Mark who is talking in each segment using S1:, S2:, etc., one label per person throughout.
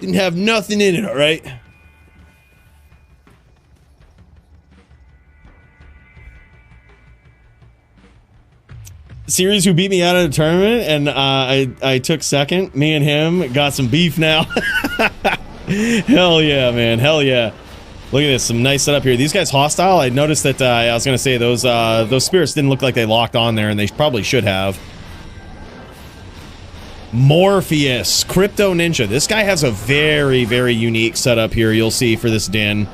S1: Didn't have nothing in it, all right? Series who beat me out of the tournament, and I took second. Me and him got some beef now. Hell yeah, man. Hell yeah. Look at this. Some nice setup here. These guys hostile. I noticed that I was going to say those spirits didn't look like they locked on there, and they probably should have. Morpheus, Crypto Ninja. This guy has a very, very unique setup here. You'll see for this din.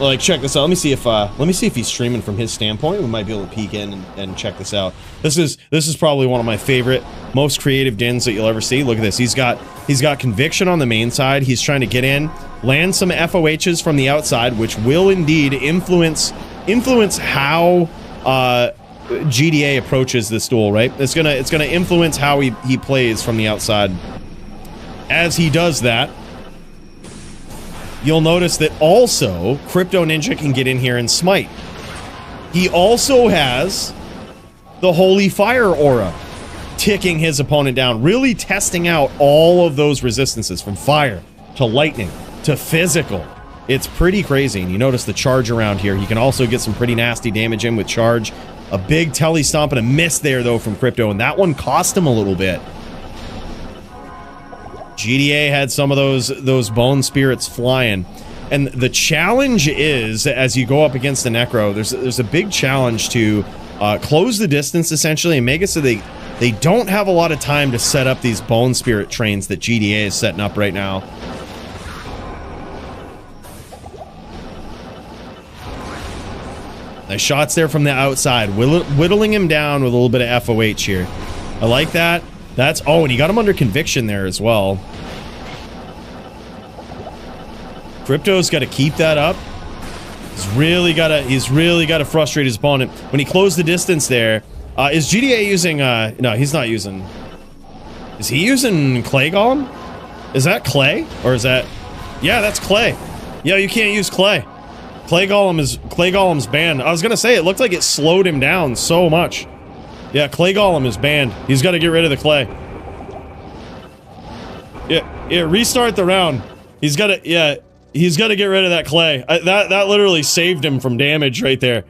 S1: Like, check this out. Let me see if he's streaming from his standpoint. We might be able to peek in and check this out. This is probably one of my favorite, most creative dins that you'll ever see. Look at this. He's got conviction on the main side. He's trying to get in, land some FOHs from the outside, which will indeed influence how GDA approaches this duel, right? It's gonna influence how he plays from the outside. As he does that, you'll notice that also Crypto Ninja can get in here and smite. He also has the Holy Fire aura ticking his opponent down, really testing out all of those resistances from fire to lightning to physical. It's pretty crazy. And you notice the charge around here. He can also get some pretty nasty damage in with charge. A big telly stomp and a miss there, though, from Crypto, and that one cost him a little bit. GDA had some of those bone spirits flying. And the challenge is, as you go up against the Necro, there's a big challenge to close the distance, essentially, and make it so they don't have a lot of time to set up these bone spirit trains that GDA is setting up right now. Nice shots there from the outside, whittling him down with a little bit of FOH here. I like that. Oh, and he got him under conviction there as well. Crypto's got to keep that up. He's really got to frustrate his opponent. When he closed the distance there, is GDA using, no, he's not using, is he using Clay Golem? Is that Clay? Or is that, yeah, that's Clay. Yeah, you can't use Clay. Clay Golem's banned. I was gonna say, it looked like it slowed him down so much. Yeah, Clay Golem is banned. He's got to get rid of the Clay. Yeah, restart the round. He's got to get rid of that Clay. That literally saved him from damage right there.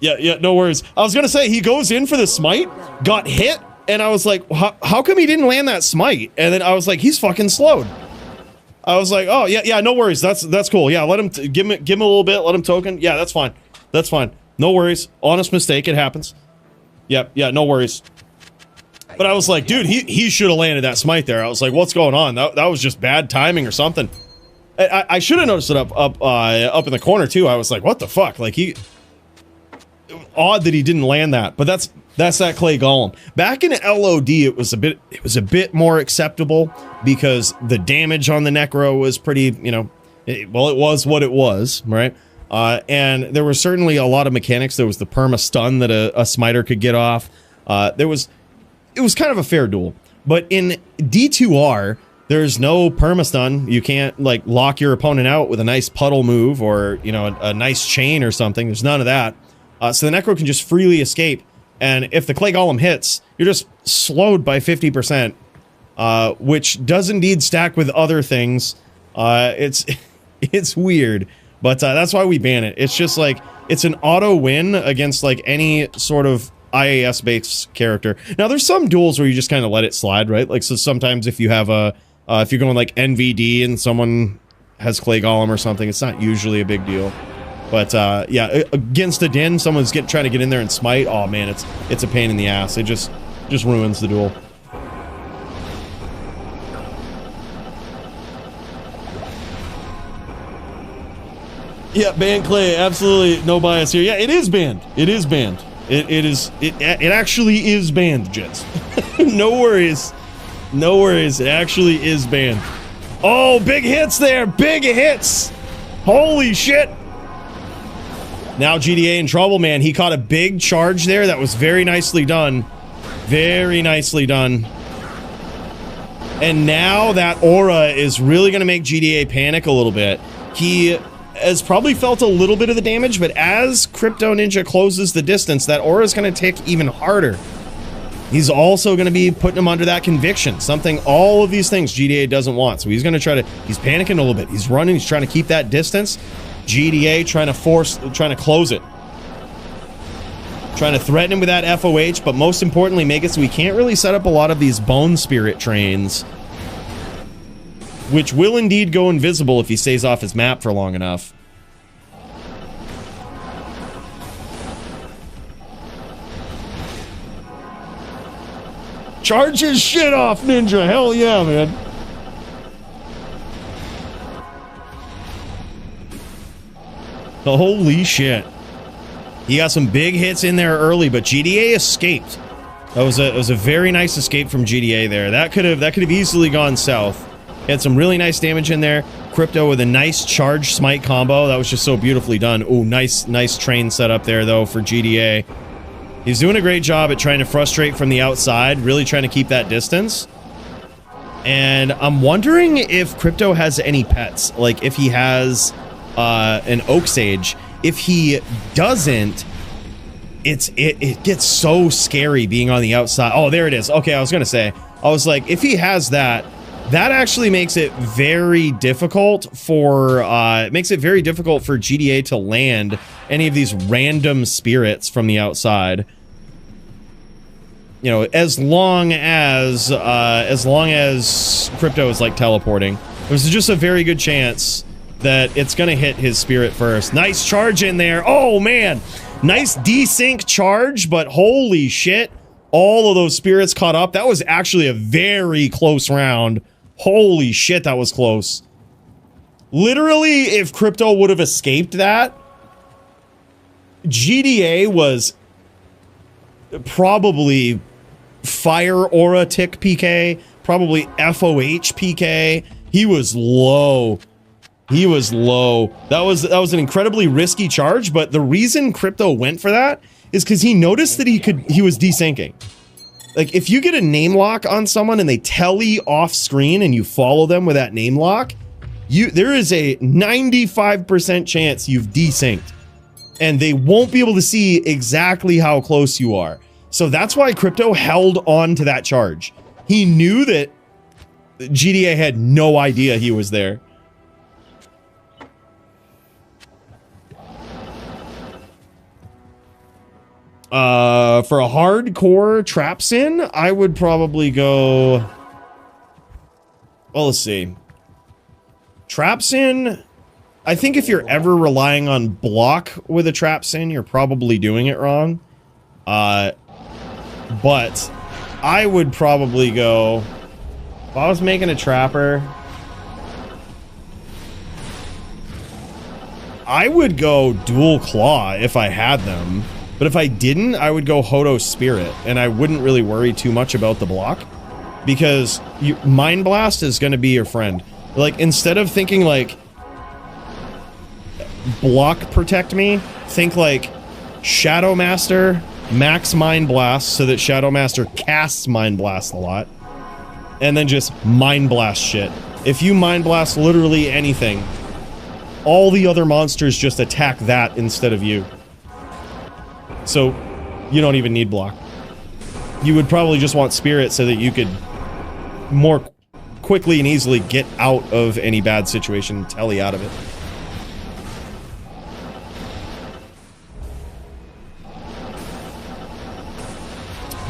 S1: Yeah, no worries. I was gonna say, he goes in for the smite, got hit, and I was like, how come he didn't land that smite? And then I was like, he's fucking slowed. I was like, oh, yeah, no worries. That's cool. Yeah, let him, give him a little bit, let him token. Yeah, that's fine. That's fine. No worries. Honest mistake, it happens. Yep, yeah, no worries. But I was like, dude, he should have landed that smite there. I was like, what's going on? That was just bad timing or something. I should have noticed it up in the corner too. I was like, what the fuck? Like, odd that he didn't land that. But that's that Clay Golem. Back in LOD, it was a bit more acceptable because the damage on the Necro was pretty, you know, it was what it was, right? And there were certainly a lot of mechanics. There was the perma stun that a smiter could get off. It was kind of a fair duel. But in D2R, there's no perma stun. You can't like lock your opponent out with a nice puddle move or, you know, a nice chain or something. There's none of that. So the Necro can just freely escape. And if the Clay Golem hits, you're just slowed by 50%, which does indeed stack with other things. It's weird, but that's why we ban it. It's just like, it's an auto win against like any sort of IAS based character. Now there's some duels where you just kind of let it slide, right? Like, so sometimes if you have if you're going like NVD and someone has Clay Golem or something, it's not usually a big deal. But yeah, against a din, someone's trying to get in there and smite. Oh man, it's a pain in the ass. It just ruins the duel. Yeah, ban Clay. Absolutely no bias here. Yeah, it is banned. It is banned. It actually is banned, gents. No worries. No worries. It actually is banned. Oh, big hits there. Big hits. Holy shit. Now GDA in trouble, man. He caught a big charge there. That was very nicely done. Very nicely done. And now that aura is really going to make GDA panic a little bit. He has probably felt a little bit of the damage, but as Crypto Ninja closes the distance, that aura is going to tick even harder. He's also going to be putting him under that conviction, something, all of these things GDA doesn't want. So he's going to try to, he's panicking a little bit. He's running, he's trying to keep that distance. GDA trying to close it. Trying to threaten him with that FOH, but most importantly, make it so we can't really set up a lot of these bone spirit trains, which will indeed go invisible if he stays off his map for long enough. Charge his shit off, Ninja. Hell yeah, man. Holy shit. He got some big hits in there early, but GDA escaped. That was a very nice escape from GDA there. That could have easily gone south. Had some really nice damage in there. Crypto with a nice charge smite combo. That was just so beautifully done. Ooh, nice train setup there though for GDA. He's doing a great job at trying to frustrate from the outside, really trying to keep that distance. And I'm wondering if Crypto has any pets, like if he has an Oak Sage. If he doesn't, it gets so scary being on the outside. Oh, there it is. Okay, I was gonna say, I was like, if he has that, that actually makes it very difficult for GDA to land any of these random spirits from the outside. You know, as long as Crypto is like teleporting, there's just a very good chance that it's gonna hit his spirit first. Nice charge in there. Oh man, nice desync charge, but holy shit, all of those spirits caught up. That was actually a very close round. Holy shit, that was close. Literally, if Crypto would have escaped that, GDA was probably Fire Aura Tick PK, probably FOH PK. He was low. He was low. That was an incredibly risky charge, but the reason Crypto went for that is because he noticed that he was desyncing. Like, if you get a name lock on someone and they telly off screen and you follow them with that name lock, there is a 95% chance you've desynced. And they won't be able to see exactly how close you are. So that's why Crypto held on to that charge. He knew that GDA had no idea he was there. For a hardcore trap sin, I would probably go... Well, let's see. Trap sin, I think if you're ever relying on block with a trap sin, you're probably doing it wrong. But I would probably go... If I was making a trapper... I would go dual claw if I had them. But if I didn't, I would go Hodo Spirit, and I wouldn't really worry too much about the block, because Mind Blast is going to be your friend. Like, instead of thinking like, block protect me, think like Shadow Master, max Mind Blast, so that Shadow Master casts Mind Blast a lot, and then just Mind Blast shit. If you Mind Blast literally anything, all the other monsters just attack that instead of you. So, you don't even need block. You would probably just want Spirit so that you could more quickly and easily get out of any bad situation, telly out of it.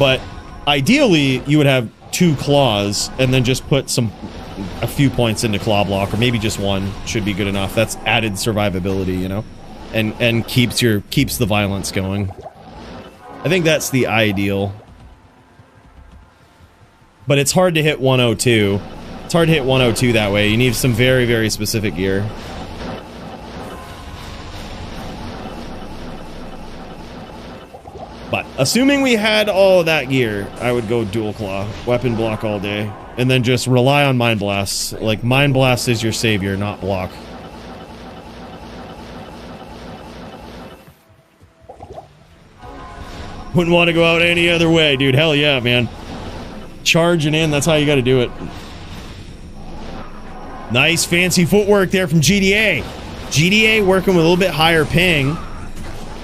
S1: But ideally, you would have 2 claws and then just put a few points into claw block, or maybe just 1 should be good enough. That's added survivability, you know, and keeps the violence going. I think that's the ideal. But it's hard to hit 102. It's hard to hit 102 that way. You need some very, very specific gear. But assuming we had all of that gear, I would go dual claw, weapon block all day, and then just rely on Mind Blasts. Like, Mind Blast is your savior, not block. Wouldn't want to go out any other way, dude. Hell yeah, man. Charging in, that's how you gotta do it. Nice fancy footwork there from GDA. GDA working with a little bit higher ping.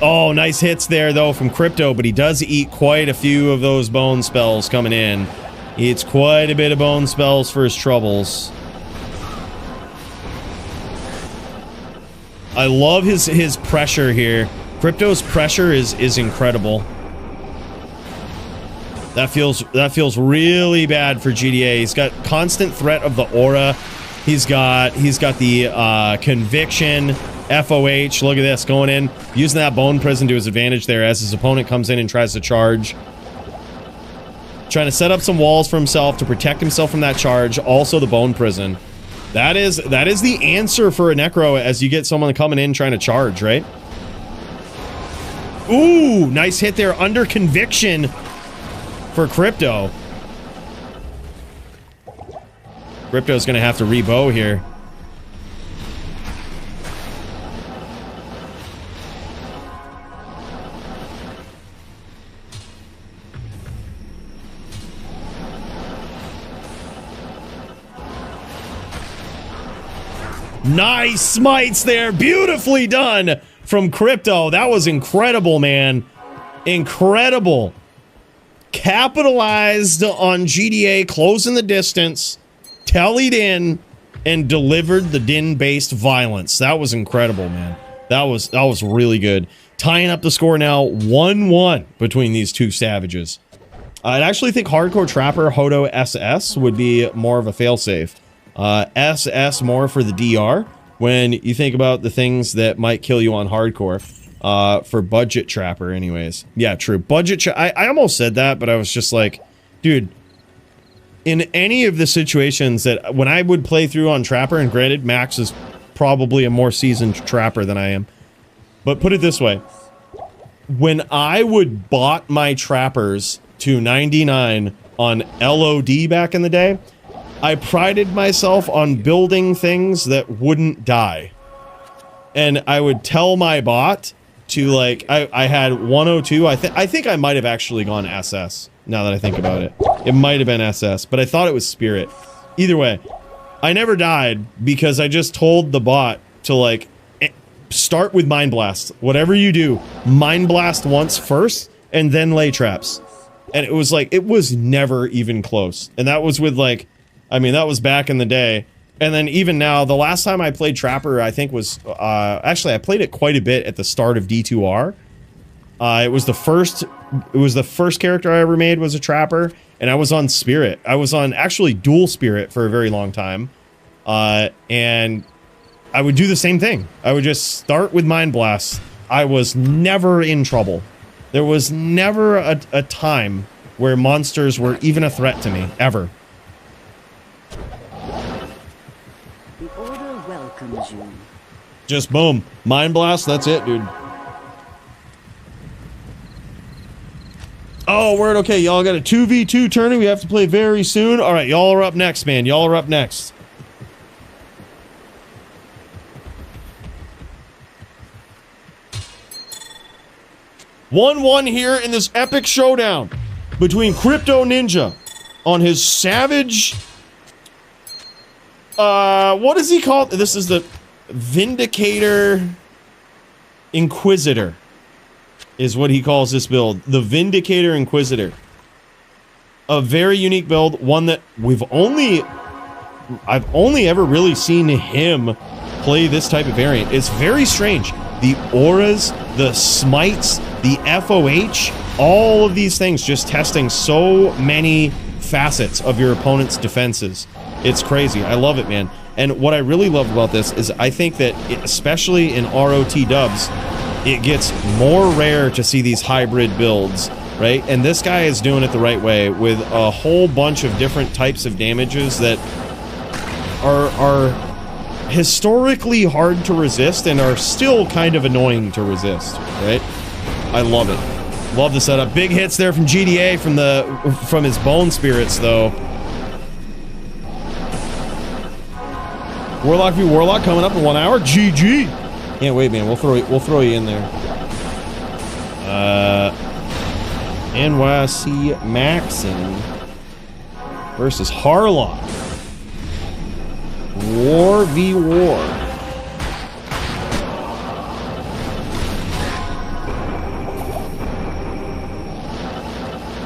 S1: Oh, nice hits there, though, from Crypto, but he does eat quite a few of those bone spells coming in. He eats quite a bit of bone spells for his troubles. I love his pressure here. Crypto's pressure is incredible. That feels really bad for GDA. He's got constant threat of the aura. He's got the conviction, FOH. Look at this, going in, using that bone prison to his advantage there as his opponent comes in and tries to charge. Trying to set up some walls for himself to protect himself from that charge. Also the bone prison. That is the answer for a Necro as you get someone coming in trying to charge, right? Ooh, nice hit there under conviction for Crypto. Crypto's gonna have to rebow here. Nice smites there. Beautifully done from Crypto. That was incredible, man. Incredible. Capitalized on GDA closing the distance, tallied in, and delivered the din-based violence. That was incredible, man. That was really good. Tying up the score now 1-1 between these two savages. I'd actually think Hardcore Trapper Hodo SS would be more of a failsafe. SS more for the DR when you think about the things that might kill you on Hardcore. For Budget Trapper anyways. Yeah, true. Budget I almost said that, but I was just like, dude, in any of the situations that when I would play through on Trapper, and granted Max is probably a more seasoned Trapper than I am, but put it this way, when I would bot my Trappers to 99 on LOD back in the day, I prided myself on building things that wouldn't die. And I would tell my bot to, like, I had 102. I think I might have actually gone SS, now that I think about it. It might have been SS, but I thought it was Spirit. Either way, I never died because I just told the bot to, like, start with Mind Blast. Whatever you do, Mind Blast once first, and then lay traps. And it was like, it was never even close. And that was with, like, I mean, that was back in the day. And then even now, the last time I played Trapper, I think was, actually, I played it quite a bit at the start of D2R. It was the first character I ever made was a Trapper, and I was on Spirit. I was on, actually, Dual Spirit for a very long time. And I would do the same thing. I would just start with Mind Blast. I was never in trouble. There was never a time where monsters were even a threat to me, ever. Just boom. Mind Blast, that's it, dude. Oh, word, okay, y'all got a 2v2 tourney we have to play very soon. Alright, y'all are up next, man. Y'all are up next. One here in this epic showdown between Crypto Ninja on his Savage... what is he called? This is the Vindicator Inquisitor is what he calls this build. The Vindicator Inquisitor. A very unique build, one that I've only ever really seen him play this type of variant. It's very strange. The auras, the smites, the FOH, all of these things just testing so many facets of your opponent's defenses. It's crazy. I love it, man. And what I really love about this is I think that, especially in ROT dubs, it gets more rare to see these hybrid builds, right? And this guy is doing it the right way with a whole bunch of different types of damages that are historically hard to resist and are still kind of annoying to resist, right? I love it. Love the setup. Big hits there from GDA from his Bone Spirits, though. Warlock v Warlock coming up in 1 hour. GG. Can't wait, man. We'll throw you in there. NYC Maxon versus Harlock. War v War.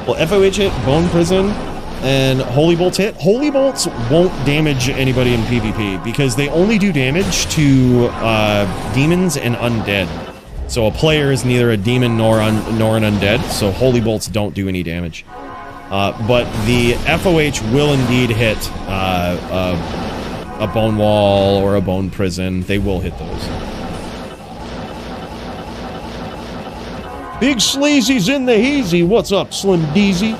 S1: Well, FOH hit, Bone Prison, and Holy Bolts hit. Holy Bolts won't damage anybody in PvP because they only do damage to demons and undead. So a player is neither a demon nor an undead, so Holy Bolts don't do any damage. But the FOH will indeed hit a Bone Wall or a Bone Prison. They will hit those. Big Sleazy's in the heezy. What's up, Slim Deezy?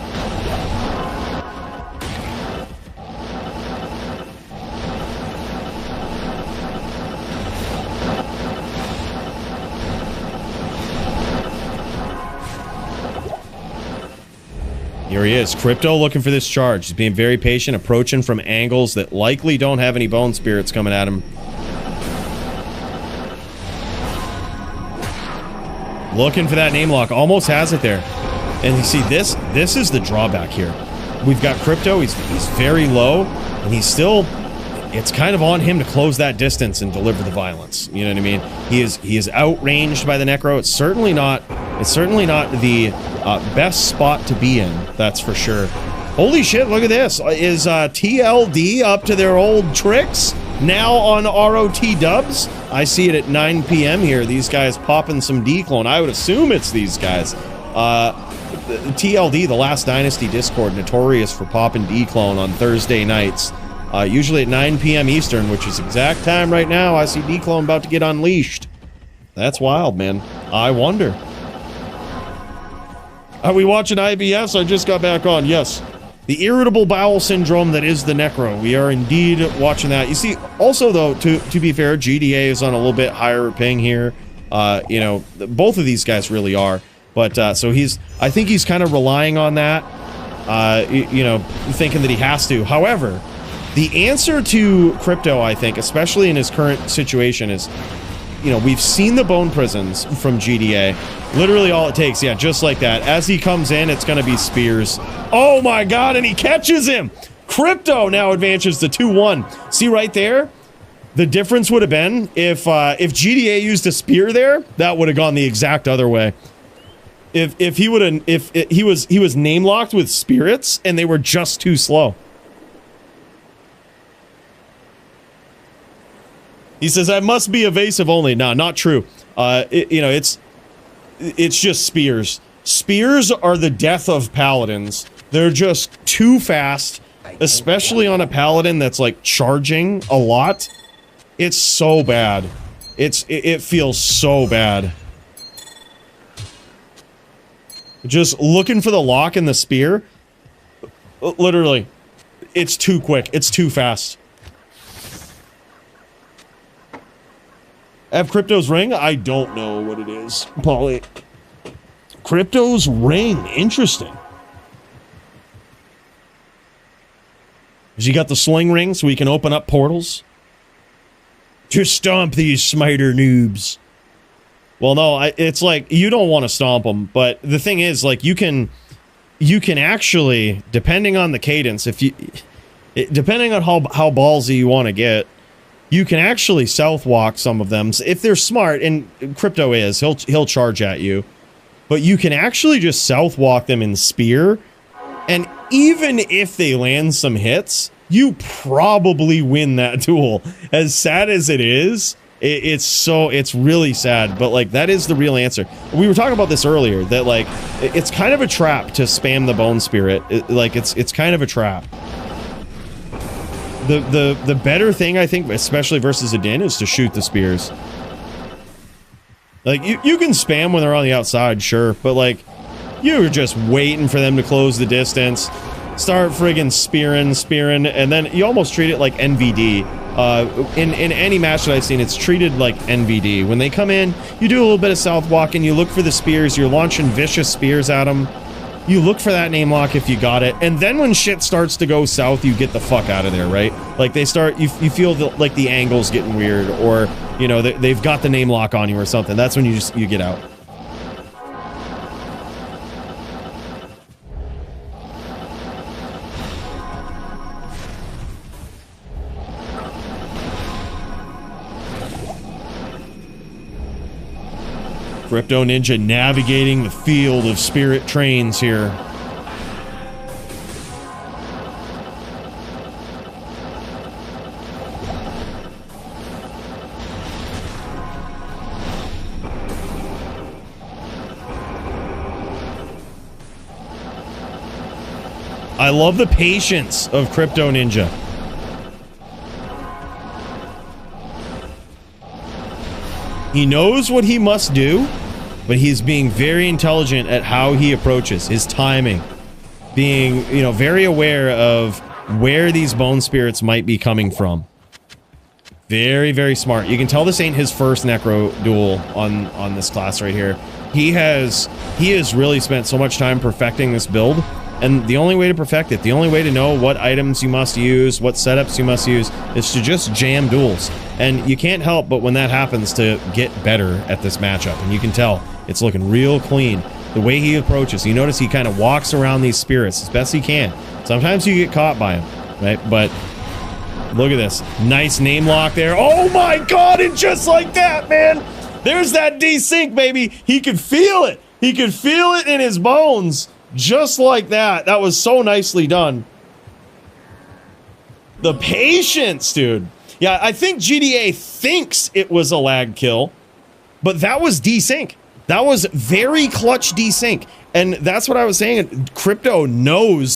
S1: Here he is, Crypto looking for this charge. He's being very patient, approaching from angles that likely don't have any bone spirits coming at him. Looking for that name lock, almost has it there. And you see, this is the drawback here. We've got Crypto, he's very low, and he's still, it's kind of on him to close that distance and deliver the violence. You know what I mean? He is outranged by the Necro. It's certainly not the best spot to be in, that's for sure. Holy shit, look at this. Is TLD up to their old tricks? Now on ROT dubs? I see it at 9 p.m. here. These guys popping some D-clone. I would assume it's these guys. TLD, the Last Dynasty Discord, notorious for popping D-clone on Thursday nights. Usually at 9 p.m. Eastern, which is exact time right now. I see D-clone about to get unleashed. That's wild, man. I wonder. Are we watching IBS? I just got back on. Yes. The irritable bowel syndrome that is the Necro. We are indeed watching that. You see, also though, to be fair, GDA is on a little bit higher ping here. You know, both of these guys really are. But, so I think he's kind of relying on that. You know, thinking that he has to. However, the answer to Crypto, I think, especially in his current situation is, you know, we've seen the Bone Prisons from GDA. Literally all it takes, yeah, just like that. As he comes in, it's gonna be spears. Oh my god, and he catches him! Crypto now advances to 2-1. See right there? The difference would have been if GDA used a spear there, that would have gone the exact other way. If he was name locked with spirits and they were just too slow. He says, I must be evasive only. No, not true. You know, it's just spears. Spears are the death of paladins. They're just too fast, especially on a paladin that's like charging a lot. It's so bad. It feels so bad. Just looking for the lock in the spear. Literally, it's too quick. It's too fast. Have Crypto's ring? I don't know what it is, Paulie. Crypto's ring. Interesting. Has he got the sling ring so he can open up portals? Just stomp these smiter noobs. Well, no, it's like, you don't want to stomp them, but the thing is, like, you can actually, depending on the cadence, depending on how ballsy you want to get, you can actually south walk some of them. If they're smart, and Crypto is, he'll charge at you. But you can actually just south walk them in spear. And even if they land some hits, you probably win that duel. As sad as it is, it's really sad. But like, that is the real answer. We were talking about this earlier, that like, it's kind of a trap to spam the bone spirit. It's kind of a trap. The better thing, I think, especially versus a Din, is to shoot the spears. Like, you can spam when they're on the outside, sure, but like, you're just waiting for them to close the distance, start friggin' spearing, and then you almost treat it like NVD. In any match that I've seen, it's treated like NVD. When they come in, you do a little bit of south walking, you look for the spears, you're launching vicious spears at them. You look for that name lock if you got it, and then when shit starts to go south, you get the fuck out of there, right? Like, they start, you feel like the angle's getting weird, or, you know, they've got the name lock on you or something. That's when you get out. Crypto Ninja navigating the field of spirit trains here. I love the patience of Crypto Ninja. He knows what he must do, but he's being very intelligent at how he approaches, his timing. Being, you know, very aware of where these bone spirits might be coming from. Very, very smart. You can tell this ain't his first Necro duel on this class right here. He has really spent so much time perfecting this build, and the only way to perfect it, the only way to know what items you must use, what setups you must use, is to just jam duels. And you can't help but when that happens to get better at this matchup, and you can tell it's looking real clean. The way he approaches, you notice he kind of walks around these spirits as best he can. Sometimes you get caught by him, right? But look at this. Nice name lock there. Oh my god, and just like that, man! There's that desync, baby! He could feel it! He could feel it in his bones! Just like that. That was so nicely done. The patience, dude. Yeah, I think GDA thinks it was a lag kill, but that was desync. That was very clutch desync. And that's what I was saying. Crypto knows